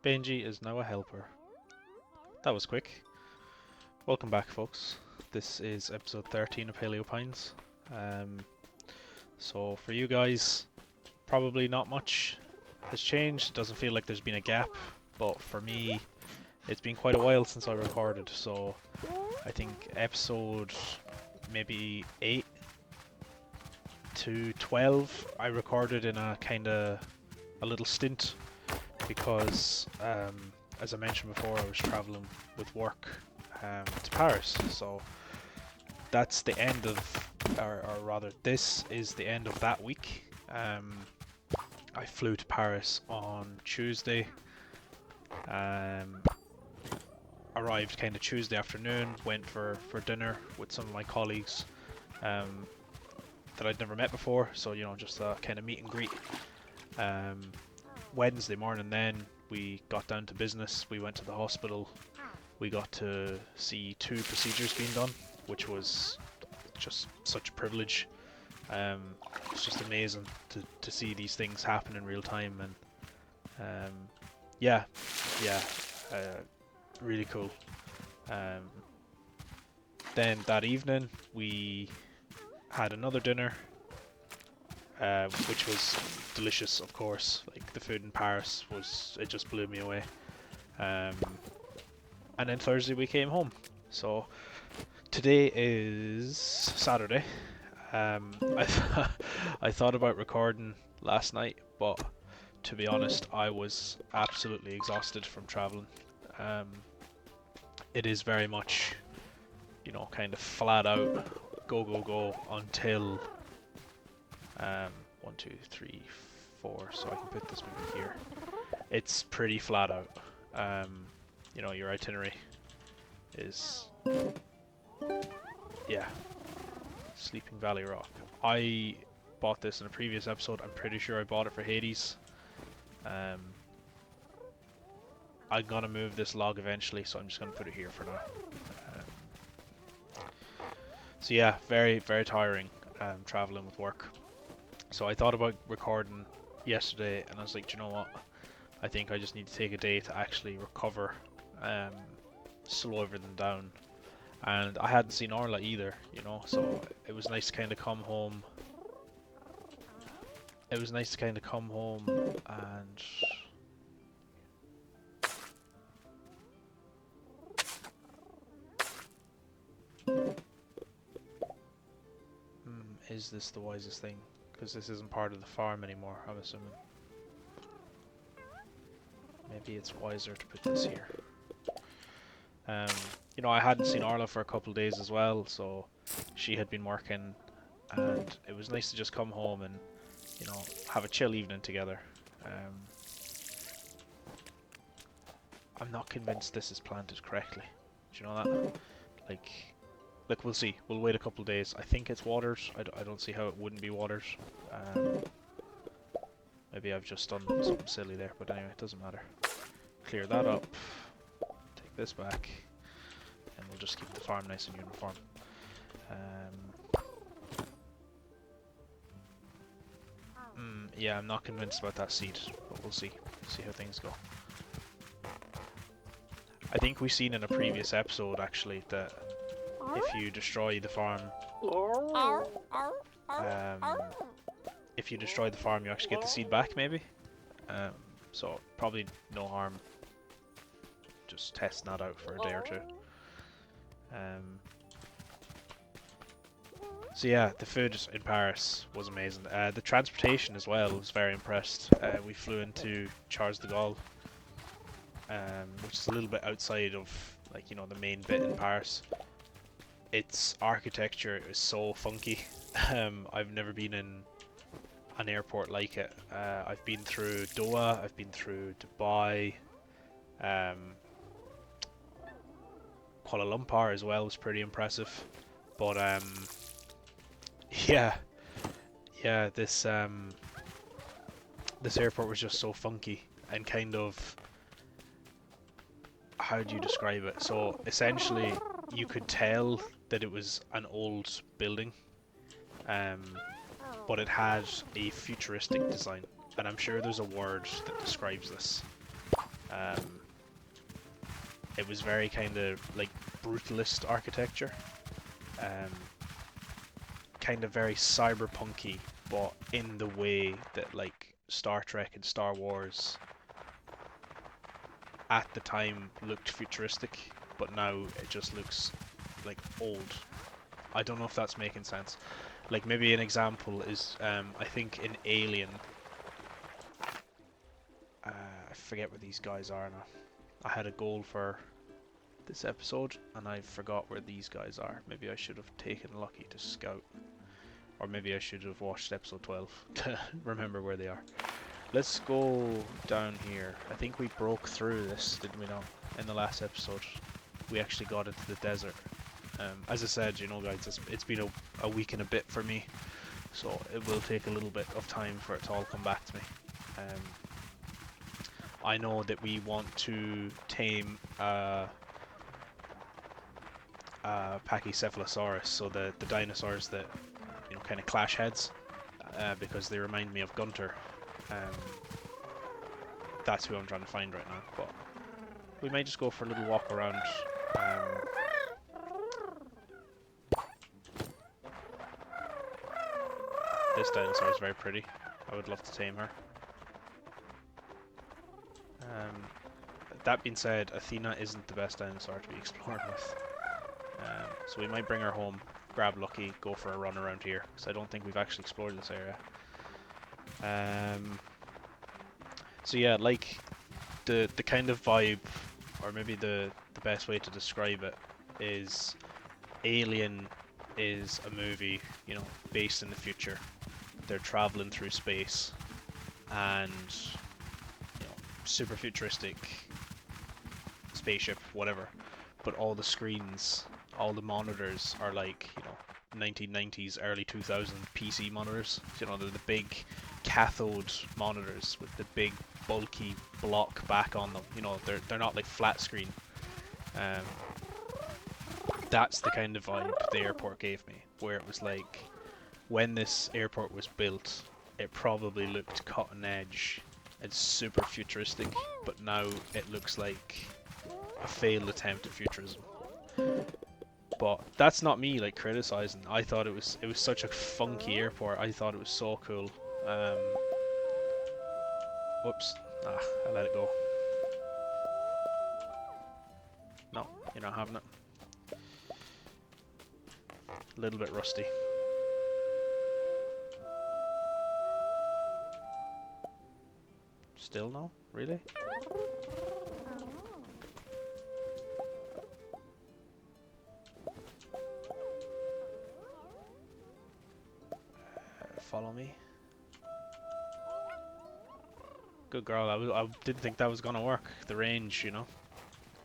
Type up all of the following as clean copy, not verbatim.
Benji is now a helper. That was quick. Welcome back, folks. This is episode 13 of Paleo Pines. Um, so for you guys, probably not much has changed. It doesn't feel like there's been a gap, but for me, it's been quite a while since I recorded. So I think episode maybe 8 to 12, I recorded in a kind of a little stint because, as I mentioned before, I was traveling with work to Paris. So that's the end of, or rather, this is the end of that week. I flew to Paris on Tuesday. Arrived kind of Tuesday afternoon. Went for dinner with some of my colleagues that I'd never met before. So just a kind of meet and greet. Wednesday morning, then we got down to business. We went to the hospital. We got to see 2 procedures being done, which was just such a privilege. It's just amazing to see these things happen in real time, and yeah, really cool. Then that evening we had another dinner, which was delicious, of course. Like, the food in Paris it just blew me away. And then Thursday we came home. So today is Saturday. I thought about recording last night, but to be honest, I was absolutely exhausted from traveling. It is very much, kind of flat out, go go go until 1, 2, 3, 4. So I can put this maybe here. It's pretty flat out. Your itinerary is, yeah, Sleeping Valley Rock. I bought this in a previous episode. I'm pretty sure I bought it for Hades. I'm gonna move this log eventually, so I'm just gonna put it here for now. So yeah, very very tiring traveling with work. So I thought about recording yesterday, and I was like, do you know what? I think I just need to take a day to actually recover, slow everything down. And I hadn't seen Orla either, so it was nice to kind of come home. It was nice to kind of come home and is this the wisest thing? Because this isn't part of the farm anymore, I'm assuming. Maybe it's wiser to put this here. I hadn't seen Orla for a couple of days as well, so she had been working, and it was nice to just come home and, have a chill evening together. I'm not convinced this is planted correctly. Do you know that? Like, we'll see. We'll wait a couple of days. I think it's watered. I don't see how it wouldn't be watered. Maybe I've just done something silly there, but anyway, it doesn't matter. Clear that up. Take this back. And we'll just keep the farm nice and uniform. Yeah, I'm not convinced about that seed, but we'll see. See how things go. I think we've seen in a previous episode, actually, that if you destroy the farm, you actually get the seed back, maybe. So probably no harm just testing that out for a day or two. So yeah, the food in Paris was amazing. The transportation as well, was very impressed. We flew into Charles de Gaulle, which is a little bit outside of, the main bit in Paris. Its architecture is so funky. I've never been in an airport like it. I've been through Doha, I've been through Dubai, Kuala Lumpur as well was pretty impressive. But yeah, this airport was just so funky and kind of, how do you describe it? So essentially, you could tell that it was an old building, but it had a futuristic design, and I'm sure there's a word that describes this. Um, it was very kind of like brutalist architecture, um, kind of very cyberpunky, but in the way that like Star Trek and Star Wars at the time looked futuristic, but now it just looks like old. I don't know if that's making sense. Like maybe an example is I think in Alien, I forget where these guys are now. I had a goal for this episode and I forgot where these guys are. Maybe I should have taken Lucky to scout, or maybe I should have watched episode 12 to remember where they are. Let's go down here. I think we broke through this, didn't we not? In the last episode, we actually got into the desert. As I said, you know, guys, it's been a week and a bit for me, so it will take a little bit of time for it to all come back to me. I know that we want to tame Pachycephalosaurus, so the dinosaurs that, you know, kind of clash heads, because they remind me of Gunter. That's who I'm trying to find right now, but we might just go for a little walk around. This dinosaur is very pretty. I would love to tame her. That being said, Athena isn't the best dinosaur to be explored with. So we might bring her home, grab Lucky, go for a run around here, because I don't think we've actually explored this area. So yeah, like the kind of vibe, or maybe the best way to describe it is Alien is a movie, you know, based in the future. They're traveling through space, and you know, super futuristic spaceship, whatever. But all the screens, all the monitors are like, you know, 1990s, early 2000s PC monitors. You know, they're the big cathode monitors with the big bulky block back on them. You know, they're not like flat screen. That's the kind of vibe the airport gave me, where it was like, when this airport was built, it probably looked cutting edge and super futuristic, but now it looks like a failed attempt at futurism. But that's not me like criticizing. I thought it was such a funky airport. I thought it was so cool. Whoops. I let it go. No, you're not having it. A little bit rusty. Still no? Really? Follow me. Good girl. I didn't think that was gonna work. The range, you know.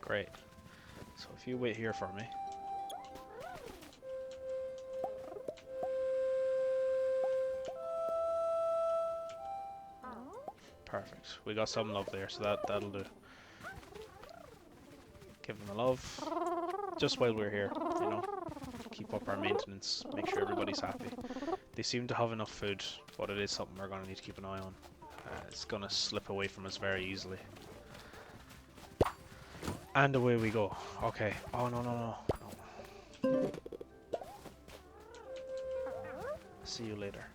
Great. So if you wait here for me. Perfect. We got some love there, so that'll do. Give them the love. Just while we're here, you know. Keep up our maintenance. Make sure everybody's happy. They seem to have enough food, but it is something we're gonna need to keep an eye on. It's gonna slip away from us very easily. And away we go. Okay. Oh no. See you later.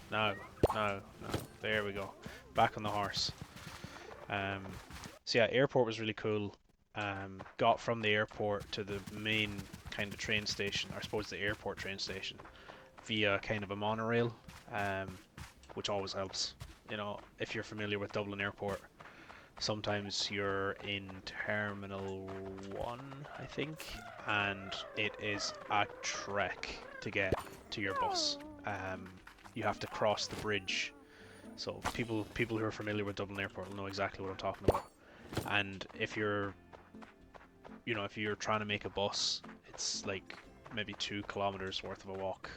No. There we go. Back on the horse. So yeah, airport was really cool. Got from the airport to the main kind of train station, or I suppose the airport train station, via kind of a monorail, which always helps. You know, if you're familiar with Dublin Airport, sometimes you're in Terminal 1, I think, and it is a trek to get to your bus. You have to cross the bridge. So people who are familiar with Dublin Airport will know exactly what I'm talking about. And if you're trying to make a bus, it's like maybe 2 kilometers worth of a walk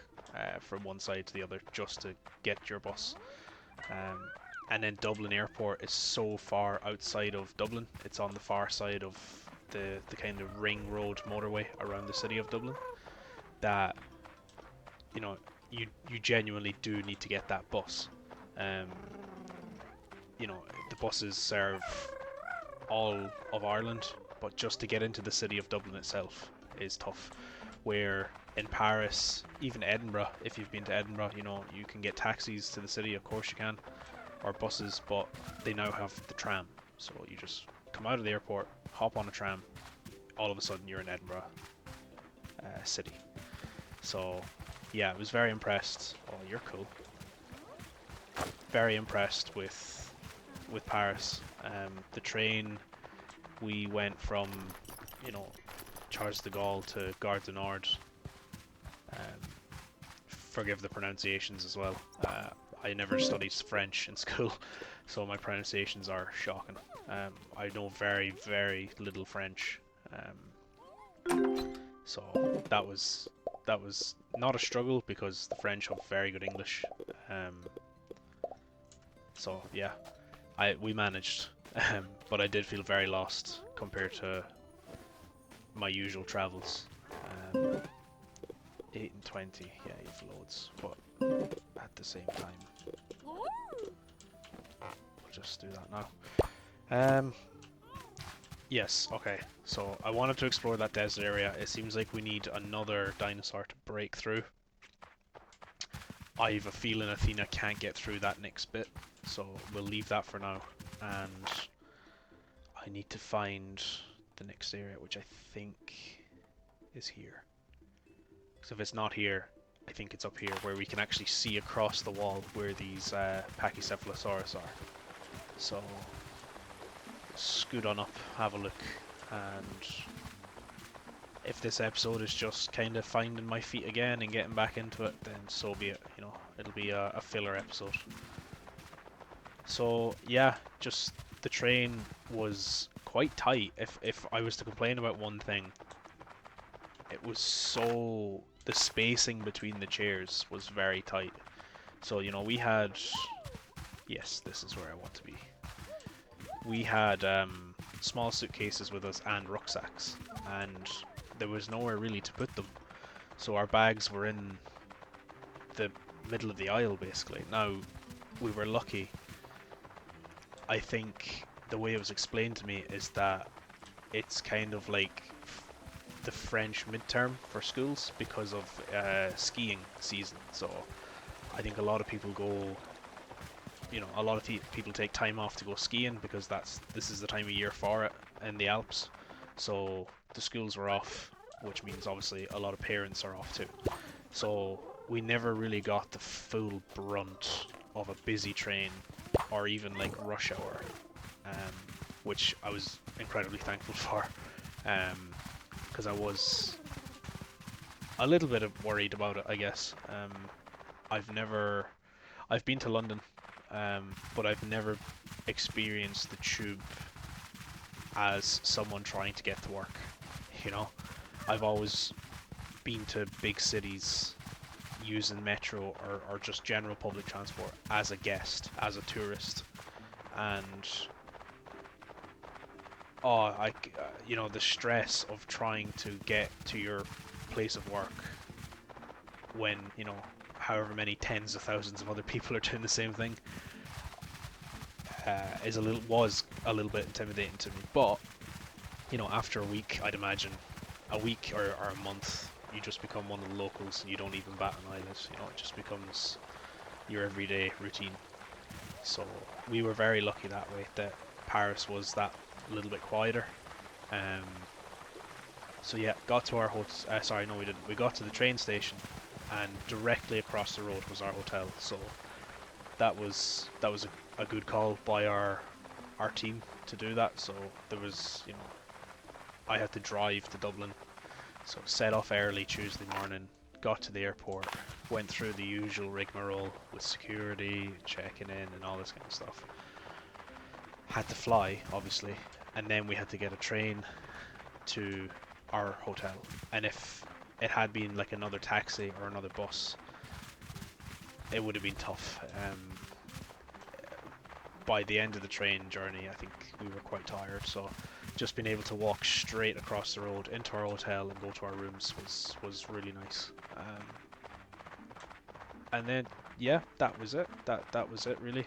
from one side to the other just to get your bus. And then Dublin Airport is so far outside of Dublin. It's on the far side of the kind of ring road motorway around the city of Dublin, that you know you genuinely do need to get that bus. you know, the buses serve all of Ireland, but just to get into the city of Dublin itself is tough. Where in Paris, even Edinburgh, if you've been to Edinburgh, you know, you can get taxis to the city, of course you can, or buses, but they now have the tram. So you just come out of the airport, hop on a tram, all of a sudden you're in Edinburgh city. So yeah, I was very impressed. Oh, you're cool. Very impressed with Paris. The train, we went from, you know, Charles de Gaulle to Gare du Nord. Um, Forgive the pronunciations as well. I never studied French in school, so my pronunciations are shocking. I know very, very little French, so that was not a struggle because the French have very good English. Um, so yeah, we managed, but I did feel very lost compared to my usual travels. 8 and 20, yeah, you've loads, but at the same time, we'll just do that now. Yes, okay, so I wanted to explore that desert area. It seems like we need another dinosaur to break through. I have a feeling Athena can't get through that next bit, so we'll leave that for now. And I need to find the next area, which I think is here. So if it's not here, I think it's up here, where we can actually see across the wall where these Pachycephalosaurus are. So scoot on up, have a look, and if this episode is just kind of finding my feet again and getting back into it, then so be it. You know, it'll be a filler episode. So yeah, just the train was quite tight. If I was to complain about one thing, it was so the spacing between the chairs was very tight. So you know, we had, yes, this is where I want to be. We had small suitcases with us and rucksacks, and there was nowhere really to put them. So our bags were in the middle of the aisle basically. Now, we were lucky. I think the way it was explained to me is that it's kind of like the French midterm for schools because of skiing season. So I think a lot of people go, you know, a lot of people take time off to go skiing because this is the time of year for it in the Alps. So the schools were off, which means obviously a lot of parents are off too. So we never really got the full brunt of a busy train or even like rush hour, which I was incredibly thankful for, because I was a little bit worried about it, I guess. I've been to London, but I've never experienced the tube as someone trying to get to work. You know, I've always been to big cities using metro or just general public transport as a guest, as a tourist, and you know, the stress of trying to get to your place of work when, you know, however many tens of thousands of other people are doing the same thing, was a little bit intimidating to me. But you know, after a week, I'd imagine a week or a month, you just become one of the locals and you don't even bat an eyelid. You know, it just becomes your everyday routine. So we were very lucky that way, that Paris was that little bit quieter. So yeah, got to our hotel. Sorry, no, we didn't. We got to the train station, and directly across the road was our hotel. So that was a good call by our team to do that. So there was, you know, I had to drive to Dublin, so set off early Tuesday morning, got to the airport, went through the usual rigmarole with security, checking in and all this kind of stuff. Had to fly, obviously, and then we had to get a train to our hotel. And if it had been like another taxi or another bus, it would have been tough. By the end of the train journey, I think we were quite tired, so just being able to walk straight across the road into our hotel and go to our rooms was really nice. And then yeah, that was it. That was it really.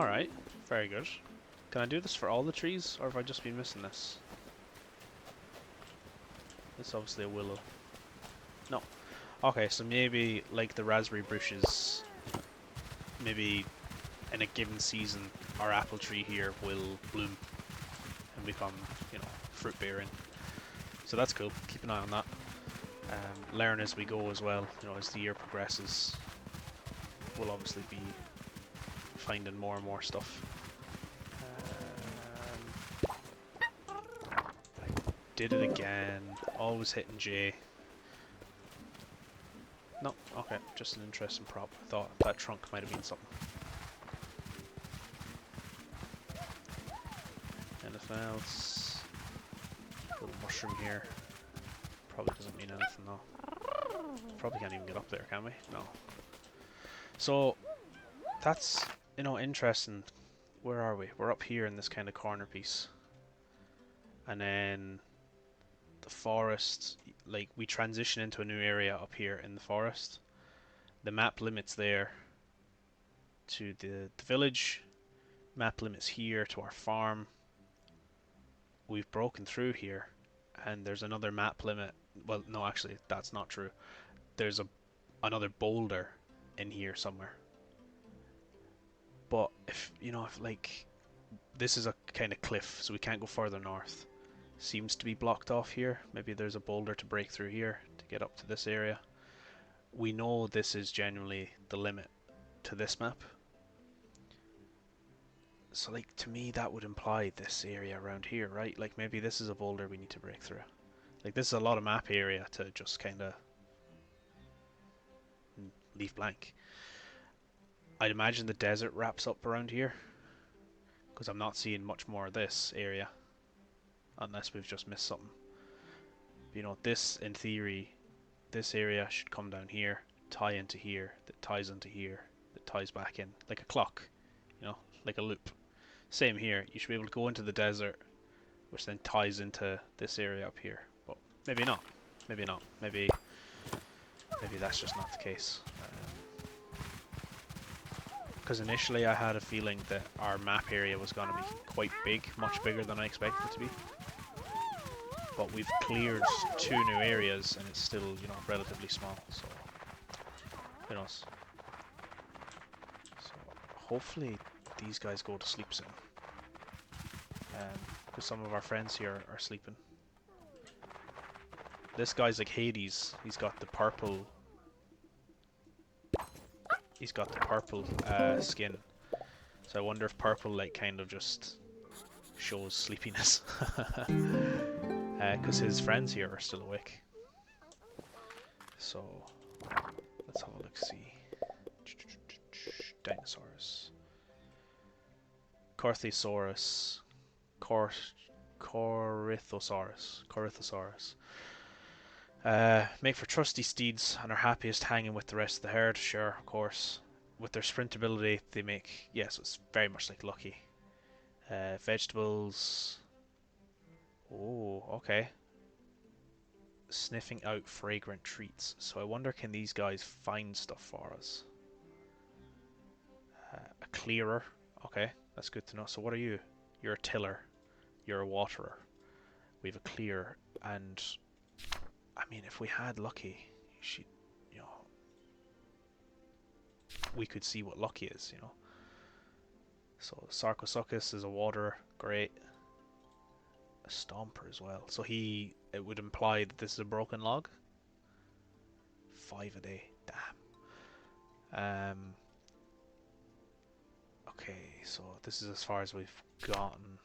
Alright, very good. Can I do this for all the trees, or have I just been missing this? It's obviously a willow. No. Okay, so maybe, like the raspberry bushes, maybe in a given season, our apple tree here will bloom and become, you know, fruit bearing. So that's cool. Keep an eye on that. Learn as we go as well. You know, as the year progresses, we'll obviously be finding more and more stuff. I did it again. Always hitting J. No, okay, just an interesting prop. I thought that trunk might have been something. Anything else? Little mushroom here. Probably doesn't mean anything though. Probably can't even get up there, can we? No. So, that's, you know, interesting. Where are we? We're up here in this kind of corner piece. And then the forest, like we transition into a new area up here in the forest. The map limits there to the village. Map limits here to our farm. We've broken through here, and there's another map limit. Well, no, actually, that's not true. There's another boulder in here somewhere. But if you know, if like this is a kind of cliff, so we can't go further north. Seems to be blocked off here. Maybe there's a boulder to break through here to get up to this area. We know this is genuinely the limit to this map. So like to me that would imply this area around here, right? Like maybe this is a boulder we need to break through. Like this is a lot of map area to just kind of leave blank. I'd imagine the desert wraps up around here, because I'm not seeing much more of this area, unless we've just missed something. You know, this in theory, this area should come down here, tie into here, that ties into here, that ties back in, like a clock, you know, like a loop. Same here, you should be able to go into the desert, which then ties into this area up here, but maybe not, maybe not, maybe that's just not the case. Because initially I had a feeling that our map area was going to be quite big, much bigger than I expected it to be. But we've cleared 2 new areas and it's still, you know, relatively small, so who knows. So hopefully these guys go to sleep soon. Because some of our friends here are sleeping. This guy's like Hades, he's got the purple skin. So I wonder if purple like kind of just shows sleepiness. Because his friends here are still awake. So let's have a look, see. Dinosaurs. Corthosaurus. Corythosaurus. Make for trusty steeds and are happiest hanging with the rest of the herd. Sure, of course. With their sprint ability, they make... Yes, it's very much like Lucky. Vegetables... Oh, okay. Sniffing out fragrant treats. So I wonder, can these guys find stuff for us? A clearer. Okay, that's good to know. So what are you? You're a tiller. You're a waterer. We have a clearer, and... I mean, if we had Lucky, she, you know, we could see what Lucky is, you know. So Sarcosuchus is a waterer, great. A Stomper as well. So it would imply that this is a broken log. 5 a day, damn. Okay, so this is as far as we've gotten.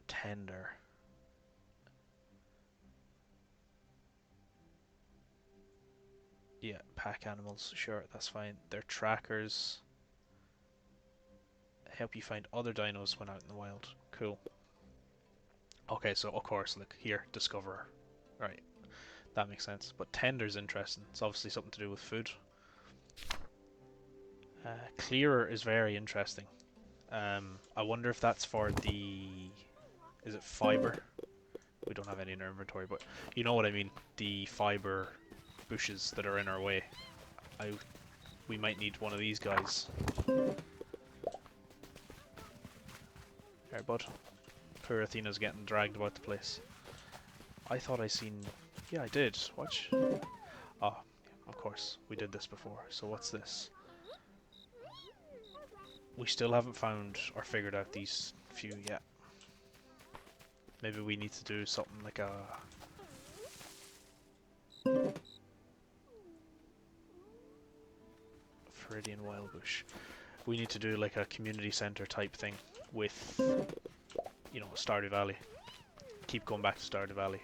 Tender. Yeah, pack animals, sure, that's fine. They're trackers. Help you find other dinos when out in the wild. Cool. Okay, so of course, look here, Discoverer. Right, that makes sense. But Tender's interesting. It's obviously something to do with food. Clearer is very interesting. I wonder if that's for the... Is it fiber? We don't have any in our inventory, but you know what I mean. The fiber bushes that are in our way. we might need one of these guys. Alright, bud. Poor Athena's getting dragged about the place. I thought I seen... Yeah, I did. Watch. Oh, of course. We did this before. So what's this? We still haven't found or figured out these few yet. Maybe we need to do something like a... Viridian Wildbush. We need to do like a community center type thing with, you know, Stardew Valley. Keep going back to Stardew Valley.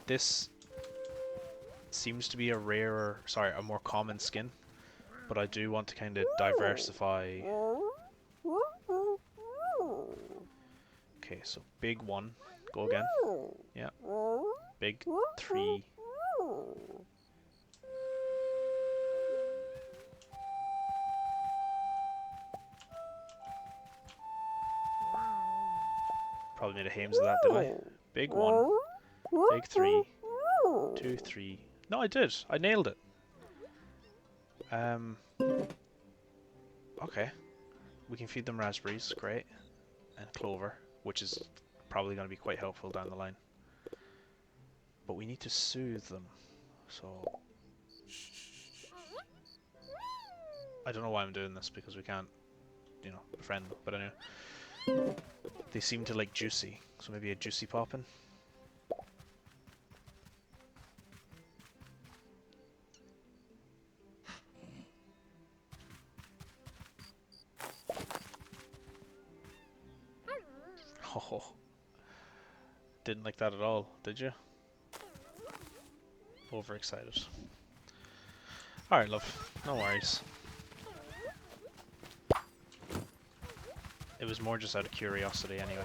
This seems to be a rarer, sorry, a more common skin, but I do want to kind of diversify. Okay, so big 1, go again. Yeah. Big 3. Probably made a hames of that, did I? Big 1, big 3, 2, 3. No, I did. I nailed it. Okay. We can feed them raspberries, great. And clover, which is probably going to be quite helpful down the line. But we need to soothe them. So... I don't know why I'm doing this, because we can't, you know, befriend them. But anyway. They seem to like juicy, so maybe a juicy poppin'. Oh, didn't like that at all, did you? Overexcited. Alright, love. No worries. It was more just out of curiosity anyway.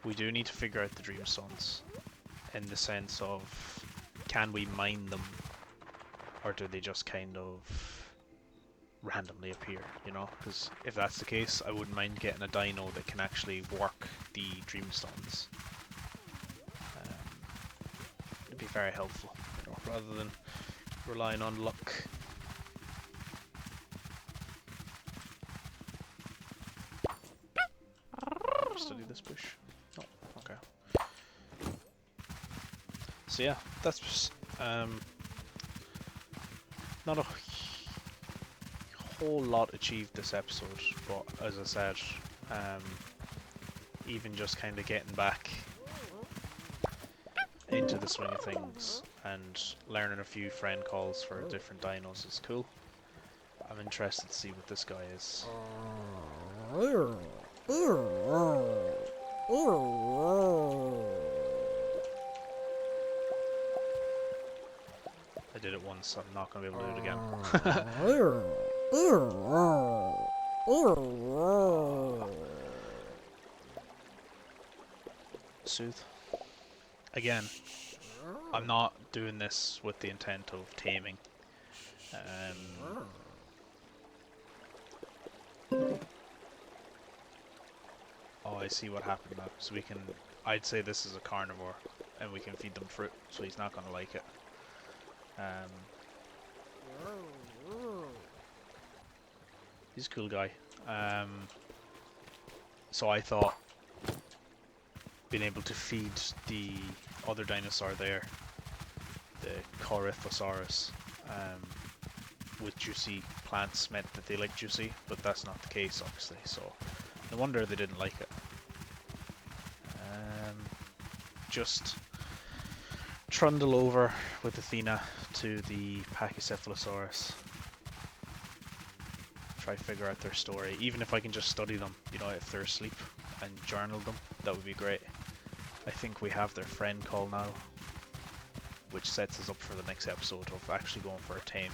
We do need to figure out the Dreamstones in the sense of, can we mine them, or do they just kind of randomly appear, you know? Because if that's the case, I wouldn't mind getting a dino that can actually work the Dreamstones. It'd be very helpful, you know, rather than relying on luck. Study this bush. Oh, okay. So yeah, that's not a whole lot achieved this episode, but as I said, even just kind of getting back into the swing of things and learning a few friend calls for different dinos is cool. I'm interested to see what this guy is. I did it once, I'm not going to be able to do it again. Soothe. Again, I'm not doing this with the intent of taming. Oh, I see what happened now. So we can... I'd say this is a carnivore, and we can feed them fruit, so he's not going to like it. He's a cool guy. So I thought being able to feed the other dinosaur there, the Corythosaurus, with juicy plants meant that they like juicy, but that's not the case obviously, so no wonder they didn't like it. Just trundle over with Athena to the Pachycephalosaurus. Try to figure out their story, even if I can just study them, you know, if they're asleep, and journal them, that would be great. I think we have their friend call now, which sets us up for the next episode of actually going for a tame.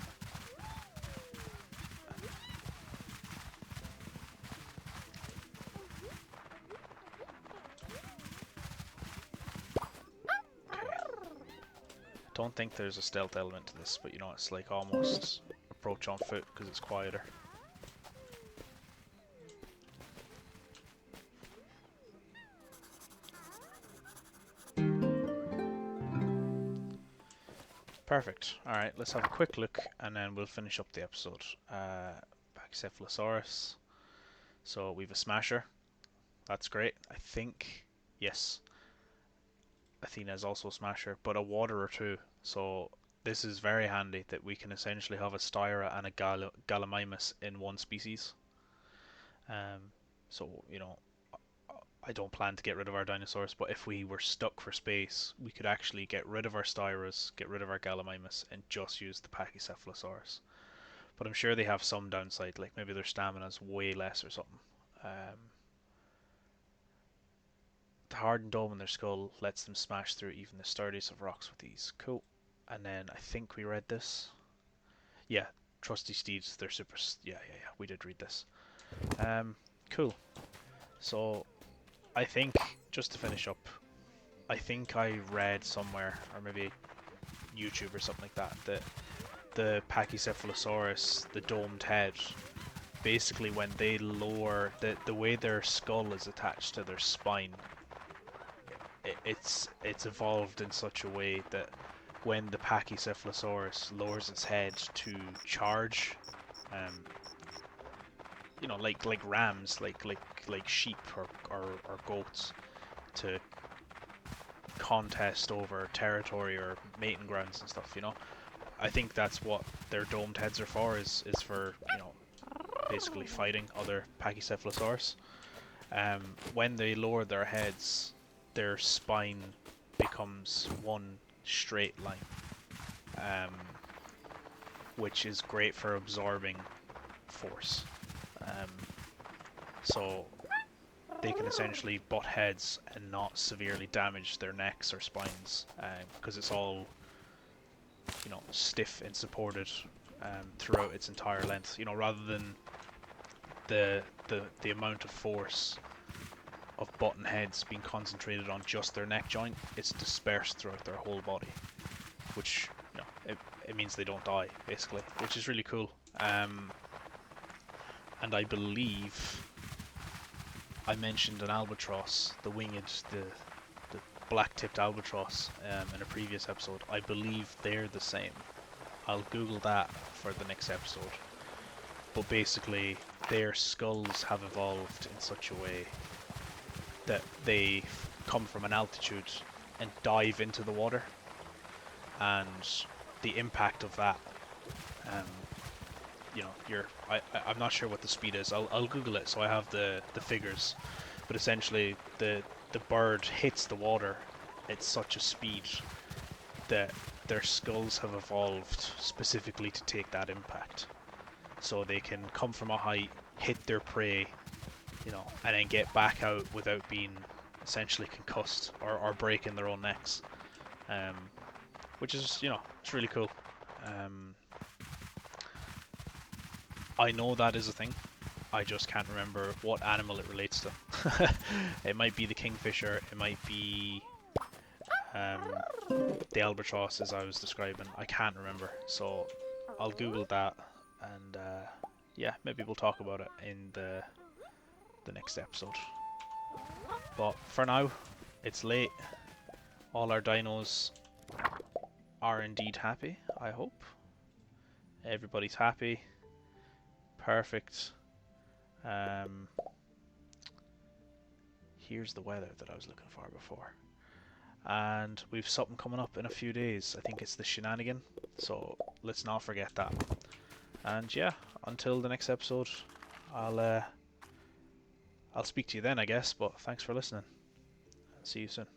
Don't think there's a stealth element to this, but you know, it's like almost approach on foot because it's quieter. Perfect. Alright, let's have a quick look and then we'll finish up the episode. Pachycephalosaurus. So we've a smasher. That's great. I think, yes, Athena is also a smasher, but a waterer too. So this is very handy that we can essentially have a Styra and a Gallimimus in one species. So, I don't plan to get rid of our dinosaurs, but if we were stuck for space, we could actually get rid of our Styras, get rid of our Gallimimus, and just use the Pachycephalosaurus. But I'm sure they have some downside, like maybe their stamina's way less or something. Um, the hardened dome in their skull lets them smash through even the sturdiest of rocks with ease. Cool. And then I think we read this. Yeah, trusty steeds, they're super. Yeah, we did read this. Cool. So I think, just to finish up, I think I read somewhere, or maybe YouTube or something like that, that the Pachycephalosaurus, the domed head, basically when they lower, the way their skull is attached to their spine, it's evolved in such a way that when the Pachycephalosaurus lowers its head to charge, um, like rams, like sheep or goats, to contest over territory or mating grounds and stuff. I think that's what their domed heads are for. Is for basically fighting other Pachycephalosaurus. When they lower their heads, their spine becomes one straight line, um, which is great for absorbing force. Um, so they can essentially butt heads and not severely damage their necks or spines, because it's all stiff and supported throughout its entire length. Rather than the amount of force of button heads being concentrated on just their neck joint, it's dispersed throughout their whole body, which it means they don't die basically, which is really cool. And I believe I mentioned an albatross, the winged, the black-tipped albatross, in a previous episode. I believe they're the same. I'll Google that for the next episode. But basically, their skulls have evolved in such a way that they come from an altitude and dive into the water, and the impact of that, I'm not sure what the speed is. I'll Google it so I have the figures. But essentially, the bird hits the water at such a speed that their skulls have evolved specifically to take that impact. So they can come from a height, hit their prey, and then get back out without being essentially concussed or breaking their own necks. Which is, it's really cool. I know that is a thing. I just can't remember what animal it relates to. It might be the kingfisher, it might be the albatross as I was describing. I can't remember, so I'll Google that, and yeah, maybe we'll talk about it in the next episode. But for now, it's late. All our dinos are indeed happy, I hope. Everybody's happy. Perfect. Here's the weather that I was looking for before. And we've something coming up in a few days. I think it's the shenanigan, so let's not forget that. And yeah, until the next episode, I'll speak to you then, I guess, but thanks for listening. See you soon.